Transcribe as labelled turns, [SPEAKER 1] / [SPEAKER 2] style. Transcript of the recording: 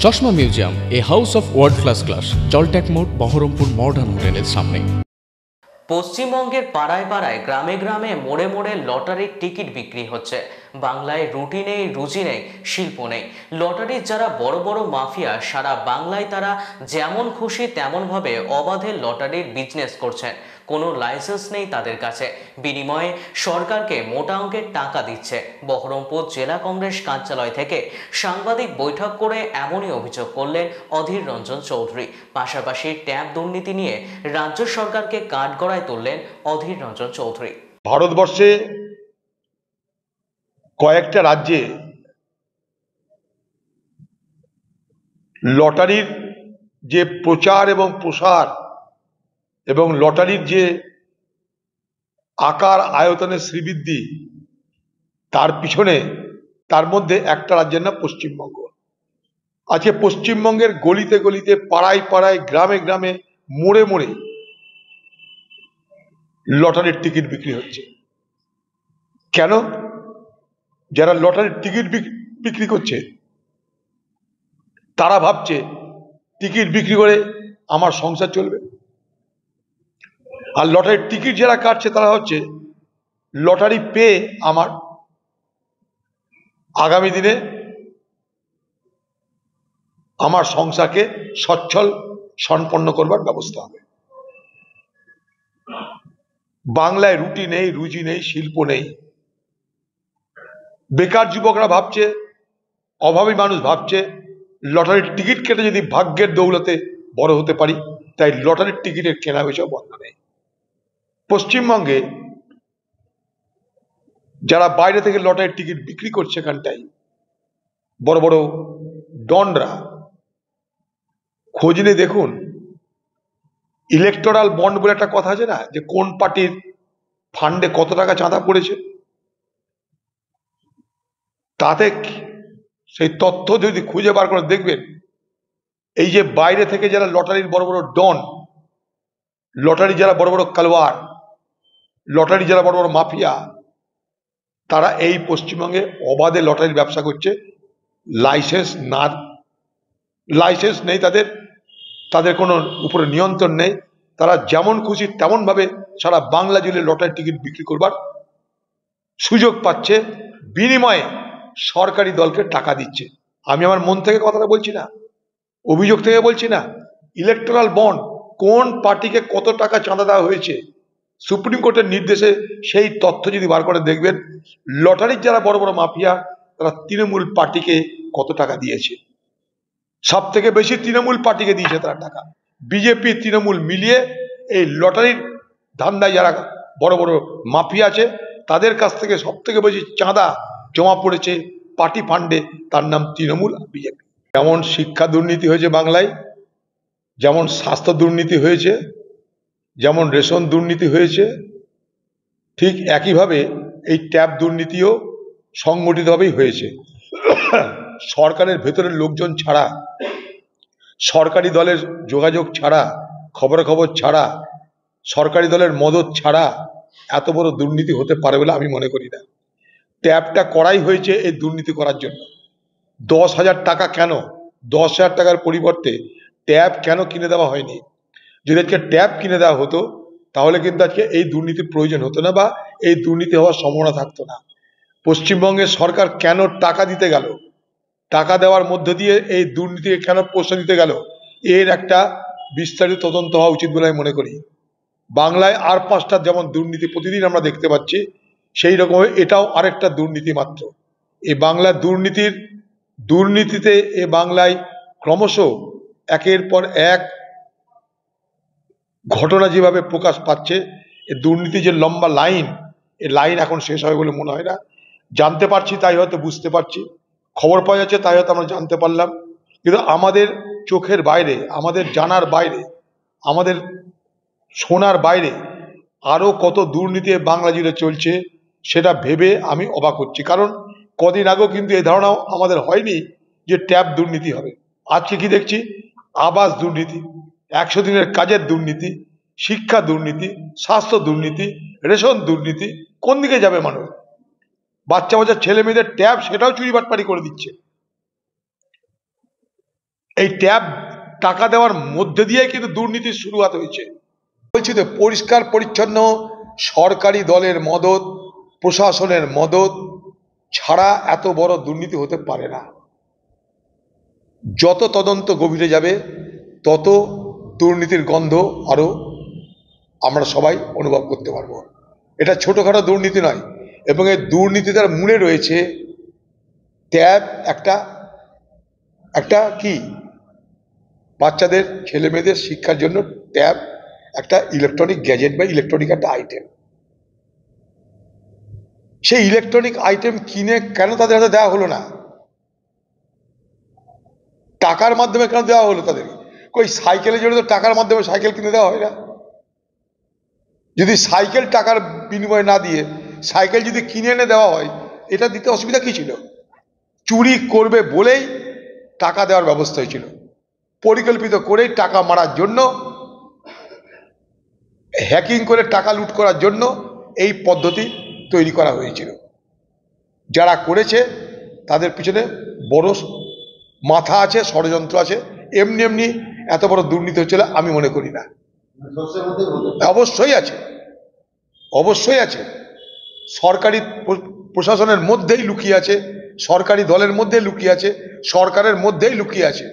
[SPEAKER 1] চশমা museum, a house of world class, জলট্যাক মোড়, বহরমপুর মডার্ন হোটেলের সামনে।
[SPEAKER 2] পশ্চিমবঙ্গের পাড়ায় পাড়ায়, গ্রামে গ্রামে, মোড়ে মোড়ে লটারির টিকিট বিক্রি হচ্ছে। বাংলায় রুটি নেই, রুচি নেই, শিল্প নেই। লটারির যারা বড় বড় মাফিয়া, সারা বাংলায় তারা যেমন খুশি তেমনভাবে অবাধে লটারির বিজনেস করছেন। কোনো লাইসেন্স নেই তাদের কাছে, বিনিময়ে সরকারকে মোটা অঙ্কের টাকা দিচ্ছে। বহরমপুর জেলা কংগ্রেস কার্যালয় থেকে সাংবাদিক বৈঠক করে এমনই অভিযোগ করলেন অধীর রঞ্জন চৌধুরী। পাশাপাশি ট্যাব দুর্নীতি নিয়ে রাজ্য সরকারকে কাঠগড়ায় তুললেন অধীর রঞ্জন চৌধুরী।
[SPEAKER 3] ভারতবর্ষে কয়েকটা রাজ্যে লটারির যে প্রচার এবং প্রসার এবং লটারির যে আকার আয়তনের শ্রীবৃদ্ধি, তার পিছনে, তার মধ্যে একটা রাজ্যের নাম পশ্চিমবঙ্গ। আজকে পশ্চিমবঙ্গের গলিতে গলিতে, পাড়ায় পাড়ায়, গ্রামে গ্রামে, মোড়ে মোড়ে লটারির টিকিট বিক্রি হচ্ছে। কেন? যারা লটারির টিকিট বিক্রি করছে তারা ভাবছে টিকিট বিক্রি করে আমার সংসার চলবে, আর লটারির টিকিট যারা কাটছে তারা হচ্ছে লটারি পেয়ে আমার আগামী দিনে আমার সংসারকে সচ্ছল সম্পন্ন করবার ব্যবস্থা হবে। বাংলায় রুটি নেই, রুজি নেই, শিল্প নেই। বেকার যুবকরা ভাবছে, অভাবী মানুষ ভাবছে লটারির টিকিট কেটে যদি ভাগ্যের দৌলতে বড় হতে পারি, তাই লটারির টিকিটের কেনা বেচা বন্ধ নেই। পশ্চিমবঙ্গে যারা বাইরে থেকে লটারির টিকিট বিক্রি করছে, এখানটাই বড় বড় ডনরা, খোঁজ নিয়ে দেখুন। ইলেকটোরাল বন্ড বলে একটা কথা আছে না, যে কোন পার্টির ফান্ডে কত টাকা চাঁদা পড়েছে, তাতে সেই তথ্য যদি খুঁজে বার করে দেখবেন, এই যে বাইরে থেকে যারা লটারির বড় বড় ডন, লটারি যারা বড় বড় কালওয়ার, লটারি যারা বড় বড় মাফিয়া, তারা এই পশ্চিমবঙ্গে অবাধে লটারির ব্যবসা করছে। লাইসেন্স নেই তাদের, তাদের কোনো উপরে নিয়ন্ত্রণ নেই। তারা যেমন খুশি তেমন ভাবে সারা বাংলা জুড়ে লটারির টিকিট বিক্রি করবার সুযোগ পাচ্ছে, বিনিময়ে সরকারি দলকে টাকা দিচ্ছে। আমি আমার মন থেকে কথাটা বলছি না, অভিযোগ থেকে বলছি না। ইলেকটোরাল বন্ড, কোন পার্টিকে কত টাকা চাঁদা দেওয়া হয়েছে, সুপ্রিম কোর্টের নির্দেশে সেই তথ্য যদি বার করে দেখবেন, লটারির যারা বড় বড় মাফিয়া, তারা তৃণমূল পার্টিকে কত টাকা দিয়েছে। সব থেকে বেশি তৃণমূল পার্টিকে দিয়েছে তারা টাকা। বিজেপি তৃণমূল মিলিয়ে এই লটারির ধান্দায় যারা বড় বড় মাফিয়া আছে, তাদের কাছ থেকে সব থেকে বেশি চাঁদা জমা পড়েছে পার্টি ফান্ডে, তার নাম তৃণমূল আর বিজেপি। যেমন শিক্ষা দুর্নীতি হয়েছে বাংলায়, যেমন স্বাস্থ্য দুর্নীতি হয়েছে, যেমন রেশন দুর্নীতি হয়েছে, ঠিক একইভাবে এই ট্যাব দুর্নীতিও সংগঠিতভাবেই হয়েছে। সরকারের ভেতরের লোকজন ছাড়া, সরকারি দলের যোগাযোগ ছাড়া, খবরাখবর ছাড়া, সরকারি দলের মদত ছাড়া এত বড় দুর্নীতি হতে পারে বলে আমি মনে করি না। ট্যাবটা করাই হয়েছে এই দুর্নীতি করার জন্য। 10,000 টাকা কেন? 10,000 টাকার পরিবর্তে ট্যাব কেন কিনে দেওয়া হয়নি? যদি আজকে ট্যাব কিনে দেওয়া হতো, তাহলে কিন্তু আজকে এই দুর্নীতির প্রয়োজন হতো না, বা এই দুর্নীতি হওয়ার সম্ভাবনা থাকতো না। পশ্চিমবঙ্গের সরকার কেন টাকা দিতে গেল, টাকা দেওয়ার মধ্য দিয়ে এই দুর্নীতিকে কেন প্রশ্রয় দিতে গেল, এর একটা বিস্তারিত তদন্ত হওয়া উচিত বলে আমি মনে করি। বাংলায় আর 5টা যেমন দুর্নীতি প্রতিদিন আমরা দেখতে পাচ্ছি, সেই রকম এটাও আরেকটা দুর্নীতি মাত্র। এই বাংলার দুর্নীতিতে এ বাংলায় ক্রমশ একের পর এক ঘটনা যেভাবে প্রকাশ পাচ্ছে, এই দুর্নীতি যে লম্বা লাইন, এই লাইন এখন শেষ হবে বলে মনে হয় না। জানতে পারছি তাই হয়তো বুঝতে পারছি, খবর পাওয়া যাচ্ছে তাই হয়তো আমরা জানতে পারলাম, কিন্তু আমাদের চোখের বাইরে, আমাদের জানার বাইরে, আমাদের শোনার বাইরে আরো কত দুর্নীতি বাংলা জুড়ে চলছে, সেটা ভেবে আমি অবাক হচ্ছি। কারণ কদিন আগেও কিন্তু এই ধারণাও আমাদের হয়নি যে ট্যাব দুর্নীতি হবে। আজকে কি দেখছি? আবাস দুর্নীতি, 100 দিনের কাজের দুর্নীতি, শিক্ষা দুর্নীতি, স্বাস্থ্য দুর্নীতি, রেশন দুর্নীতি। কোন দিকে যাবে মানুষ? বাচ্চা বাচ্চা ছেলে মেয়েদের ট্যাব, সেটাও চুরি বাটপারি করে দিচ্ছে। এই ট্যাব টাকা দেওয়ার মধ্যে দিয়ে কিন্তু দুর্নীতির শুরুয়াত হয়েছে। বলছি তো, পরিষ্কার পরিচ্ছন্ন সরকারি দলের মদত, প্রশাসনের মদত ছাড়া এত বড় দুর্নীতি হতে পারে না। যত তদন্ত গভীরে যাবে তত দুর্নীতির গন্ধ আরো আমরা সবাই অনুভব করতে পারবো। এটা ছোটখাটো দুর্নীতি নয়, এবং এই দুর্নীতিটার মূলে রয়েছে ট্যাব একটা একটা কি বাচ্চাদের ছেলে মেয়েদের শিক্ষার জন্য ট্যাব একটা ইলেকট্রনিক গ্যাজেট বা ইলেকট্রনিক একটা আইটেম। সেই ইলেকট্রনিক আইটেম কিনে কেন তাদের হাতে দেওয়া হলো না? টাকার মাধ্যমে কেন দেওয়া হলো তাদের? কই সাইকেলের জন্য তো টাকার মাধ্যমে সাইকেল কিনে দেওয়া হয় না? যদি সাইকেল টাকার বিনিময়ে না দিয়ে সাইকেল যদি কিনে এনে দেওয়া হয়, এটা দিতে অসুবিধা কি ছিল? চুরি করবে বলেই টাকা দেওয়ার ব্যবস্থা হয়েছিল, পরিকল্পিত করেই টাকা মারার জন্য, হ্যাকিং করে টাকা লুট করার জন্য এই পদ্ধতি তৈরি করা হয়েছিল। যারা করেছে তাদের পিছনে বড় মাথা আছে, ষড়যন্ত্র আছে। এমনি এমনি এত বড় দুর্নীতি হচ্ছিল আমি মনে করি না। অবশ্যই আছে, অবশ্যই আছে। সরকারি প্রশাসনের মধ্যেই লুকিয়ে আছে, সরকারি দলের মধ্যে লুকিয়ে আছে, সরকারের মধ্যেই লুকিয়ে আছে।